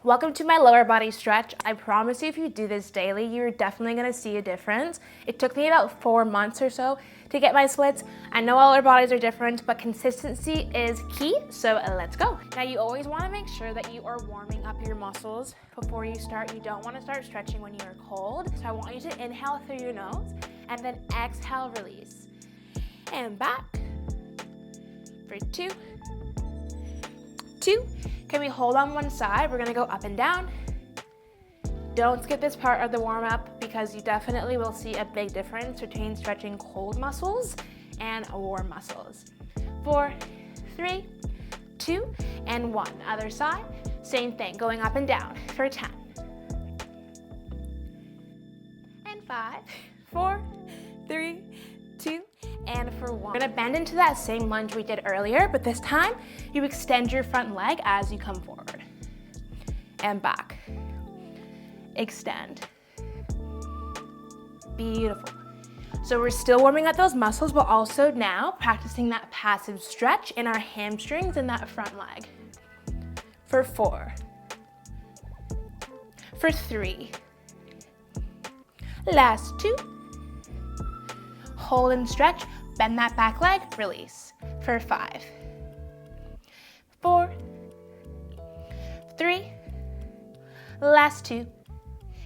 Welcome to my lower body stretch. I promise you if you do this daily, you're definitely gonna see a difference. It took me about 4 months or so to get my splits. I know all our bodies are different, but consistency is key, so let's go. Now you always wanna make sure that you are warming up your muscles before you start. You don't wanna start stretching when you are cold. So I want you to inhale through your nose and then exhale, release. And back for two. Can we hold on one side? We're gonna go up and down. Don't skip this part of the warm up because you definitely will see a big difference between stretching cold muscles and warm muscles. 4, 3, 2, and 1. Other side, same thing, going up and down for 10. And 5, 4, 3, 2, and for 1. We're gonna bend into that same lunge we did earlier, but this time you extend your front leg as you come forward. And back. Extend. Beautiful. So we're still warming up those muscles, but also now practicing that passive stretch in our hamstrings and that front leg. For 4. For 3. Last 2. Hold and stretch, bend that back leg, release. For 5, 4, 3, last 2,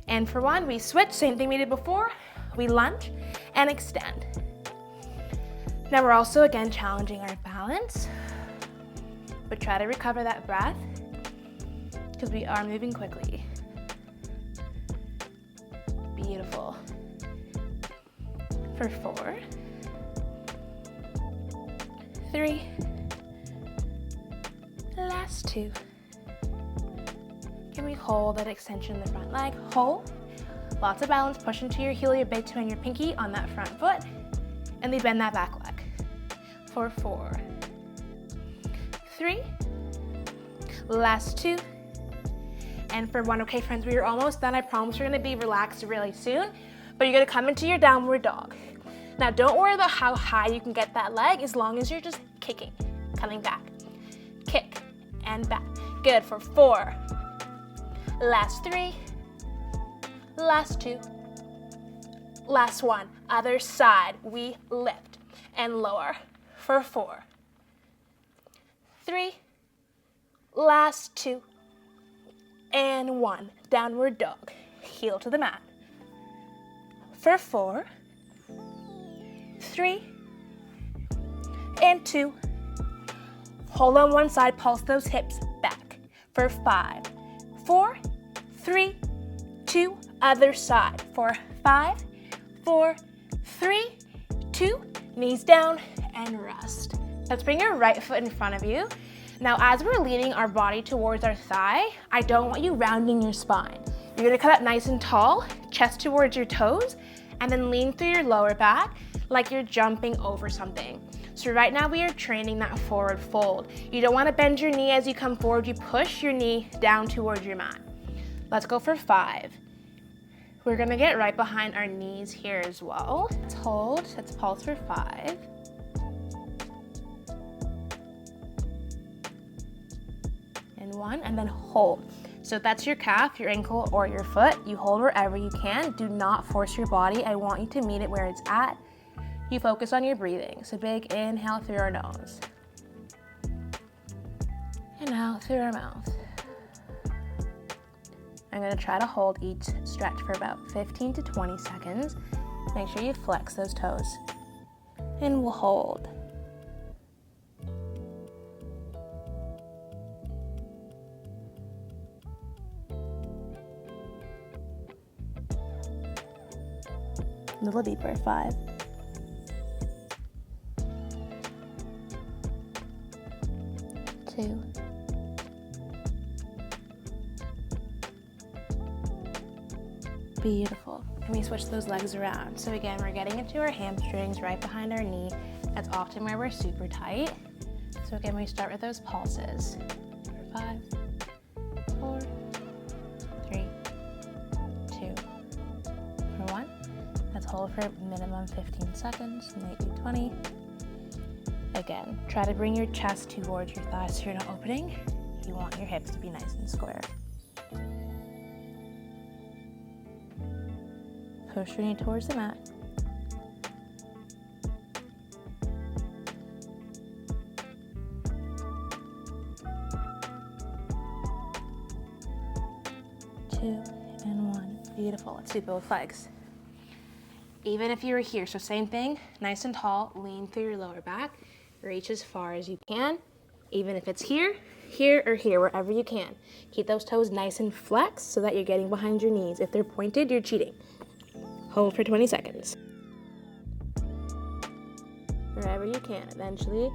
and for 1, we switch, same thing we did before, we lunge and extend. Now we're also again challenging our balance, but try to recover that breath because we are moving quickly. Beautiful. For 4, 3, last 2. Can we hold that extension in the front leg? Hold. Lots of balance. Push into your heel, your big toe, and your pinky on that front foot. And then bend that back leg. For 4, 3, last 2. And for 1. Okay, friends, we are almost done. I promise we're gonna be relaxed really soon. But you're gonna come into your downward dog. Now don't worry about how high you can get that leg as long as you're just kicking, coming back. Kick and back. Good for 4. Last 3. Last 2. Last 1. Other side. We lift and lower for 4. 3. Last 2. And 1. Downward dog. Heel to the mat. For 4. 3, and 2. Hold on one side, pulse those hips back. For 5, 4, 3, 2, other side. For 5, 4, 3, 2, knees down and rest. Let's bring your right foot in front of you. Now as we're leaning our body towards our thigh, I don't want you rounding your spine. You're gonna come up nice and tall, chest towards your toes, and then lean through your lower back like you're jumping over something. So right now we are training that forward fold. You don't want to bend your knee as you come forward. You push your knee down towards your mat. Let's go for 5. We're gonna get right behind our knees here as well. Let's hold, let's pulse for 5. And 1, and then hold. So if that's your calf, your ankle, or your foot, you hold wherever you can. Do not force your body. I want you to meet it where it's at. You focus on your breathing. So big inhale through our nose. And out through our mouth. I'm gonna try to hold each stretch for about 15 to 20 seconds. Make sure you flex those toes. And we'll hold. A little deeper, 5. 2. 2. Beautiful. And we switch those legs around. So again, we're getting into our hamstrings right behind our knee. That's often where we're super tight. So again, we start with those pulses. 5, 4, 3, 2, for 1. Let's hold for minimum 15 seconds, maybe 20. Again, try to bring your chest towards your thighs so you're not opening. You want your hips to be nice and square. Push your knee towards the mat. Two and one. Beautiful. Let's do both legs. Even if you were here, so same thing, nice and tall, lean through your lower back, reach as far as you can, even if it's here, here, or here, wherever you can. Keep those toes nice and flexed so that you're getting behind your knees. If they're pointed, you're cheating. Hold for 20 seconds. Wherever you can. Eventually,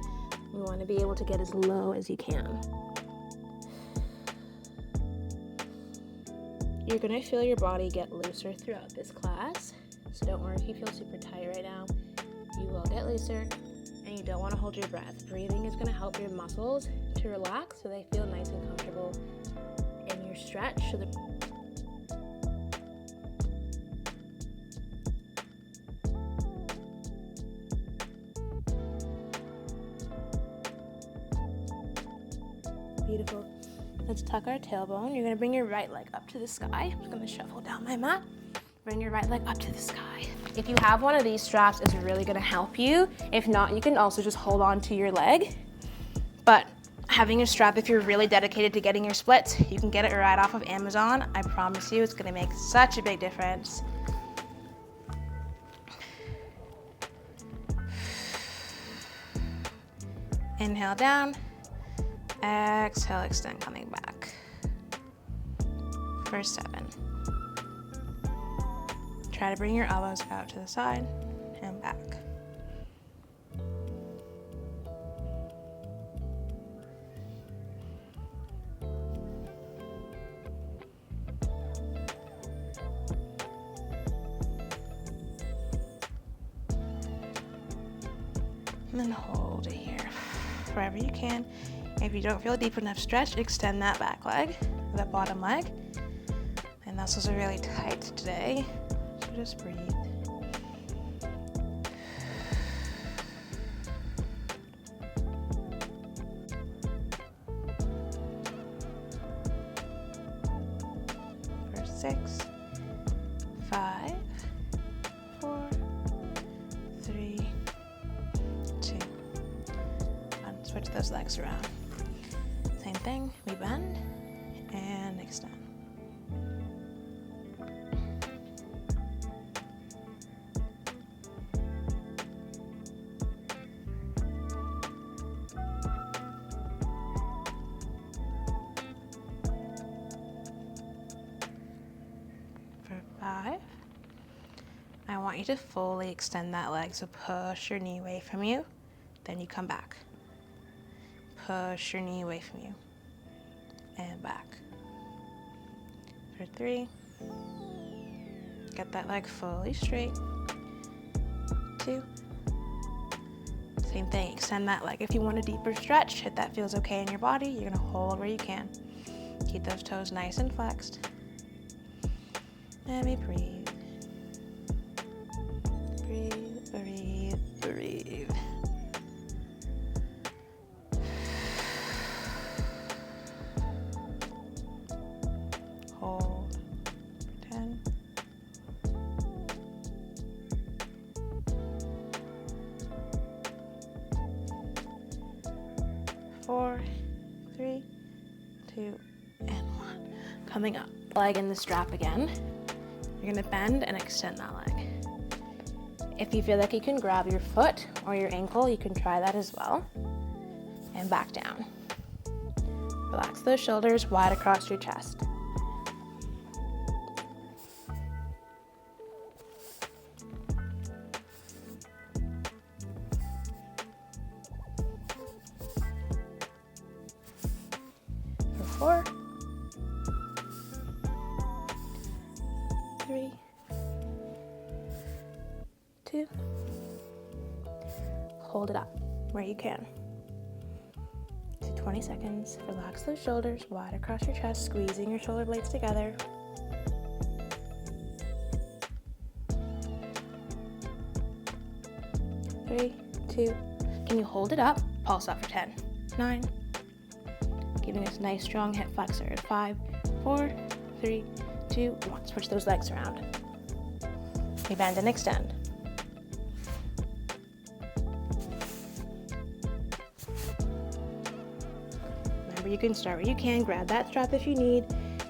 you want to be able to get as low as you can. You're going to feel your body get looser throughout this class. So don't worry if you feel super tight right now. You will get looser, and you don't want to hold your breath. Breathing is going to help your muscles to relax so they feel nice and comfortable in your stretch. Beautiful. Let's tuck our tailbone. You're going to bring your right leg up to the sky. I'm just going to shuffle down my mat. Bring your right leg up to the sky. If you have one of these straps, it's really gonna help you. If not, you can also just hold on to your leg. But having a strap, if you're really dedicated to getting your splits, you can get it right off of Amazon. I promise you, it's gonna make such a big difference. Inhale down, exhale, extend, coming back. For 7. Try to bring your elbows out to the side and back. And then hold it here wherever you can. If you don't feel a deep enough stretch, extend that back leg, that bottom leg. My muscles are really tight today. So just breathe. For 6, 5, 4, 3, 2, 1. Switch those legs around. Same thing, we bend and extend. For 5, I want you to fully extend that leg, so push your knee away from you, then you come back. Push your knee away from you, and back. For 3, get that leg fully straight. 2, same thing, extend that leg. If you want a deeper stretch, if that feels okay in your body, you're gonna hold where you can. Keep those toes nice and flexed. Let me breathe. Breathe, breathe, breathe. Hold for 10. 4, 3, 2, and 1. Coming up, leg in the strap again. You're gonna bend and extend that leg. If you feel like you can grab your foot or your ankle, you can try that as well. And back down. Relax those shoulders wide across your chest. For 4, 3, 2, hold it up where you can. Do 20 seconds. Relax those shoulders wide across your chest, squeezing your shoulder blades together. Three, 2, can you hold it up? Pulse up for 10, 9, giving us nice strong hip flexor. 5, 4, 3, 2, 1. Switch those legs around. We bend and extend. Remember, you can start where you can. Grab that strap if you need.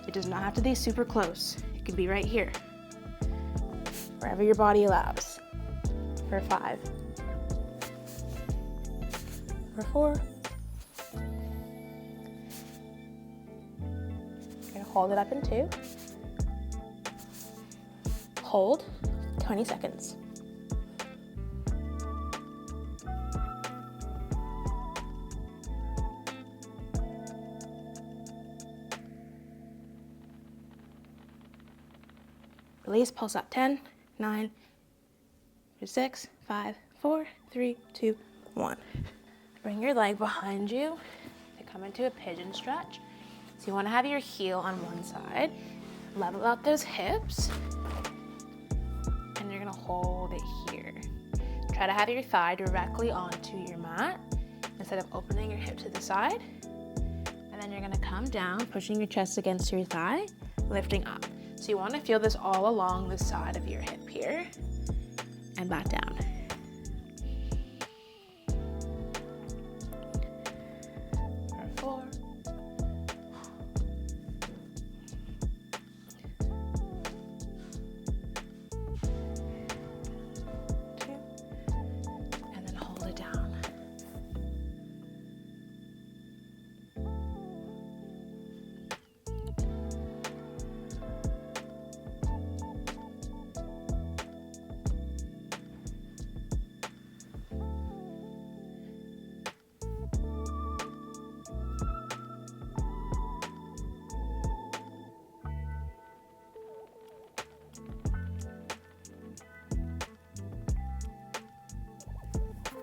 It does not have to be super close. It can be right here, wherever your body allows. For 5. For 4. You're gonna hold it up in 2. Hold 20 seconds. Release, pulse out. 10, 9, 6, 5, 4, 3, 2, 1. Bring your leg behind you to come into a pigeon stretch. So you want to have your heel on one side, level out those hips, and you're gonna hold it here. Try to have your thigh directly onto your mat instead of opening your hip to the side. And then you're gonna come down, pushing your chest against your thigh, lifting up. So you want to feel this all along the side of your hip here, and back down. For 4. 2. And then hold it down.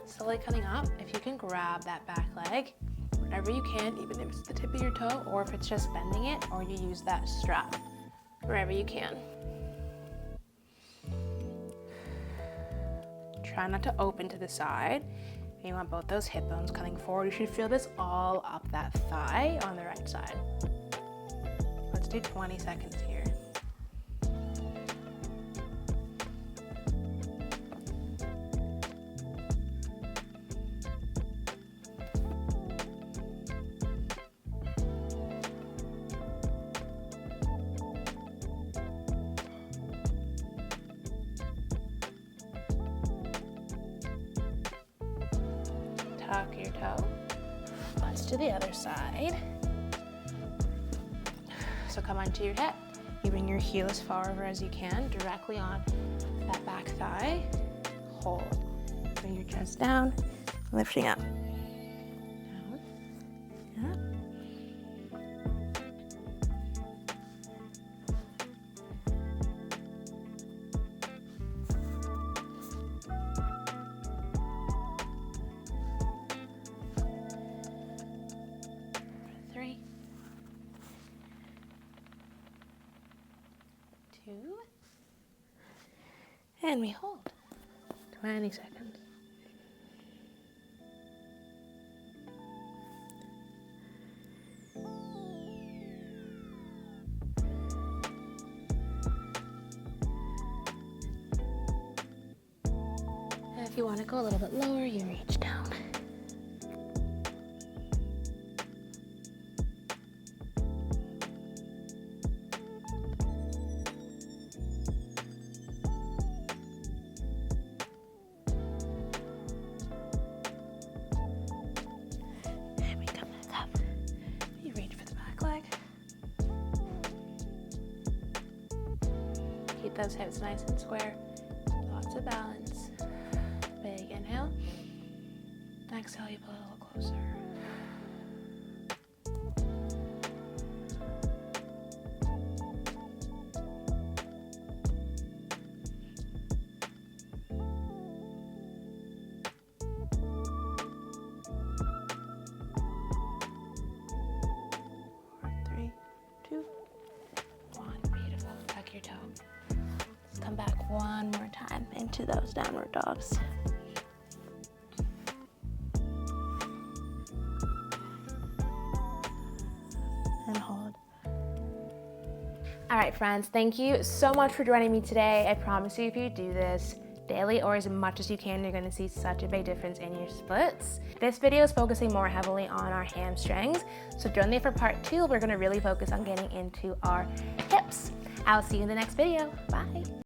Slowly coming up, if you can grab that back leg, wherever you can, even if it's the tip of your toe, or if it's just bending it, or you use that strap, wherever you can. Try not to open to the side. You want both those hip bones coming forward. You should feel this all up that thigh on the right side. Let's do 20 seconds here. Tuck your toe. Let's do the other side. So come onto your hip. You bring your heel as far over as you can, directly on that back thigh. Hold. Bring your chest down, lifting up. Down, up. And we hold 20 seconds. And if you want to go a little bit lower, you reach down. Keep those hips nice and square. Lots of balance. Big inhale. Exhale, you pull a little closer. Come back one more time into those downward dogs. And hold. All right, friends, thank you so much for joining me today. I promise you, if you do this daily or as much as you can, you're gonna see such a big difference in your splits. This video is focusing more heavily on our hamstrings. So join me for part 2. We're gonna really focus on getting into our hips. I'll see you in the next video. Bye.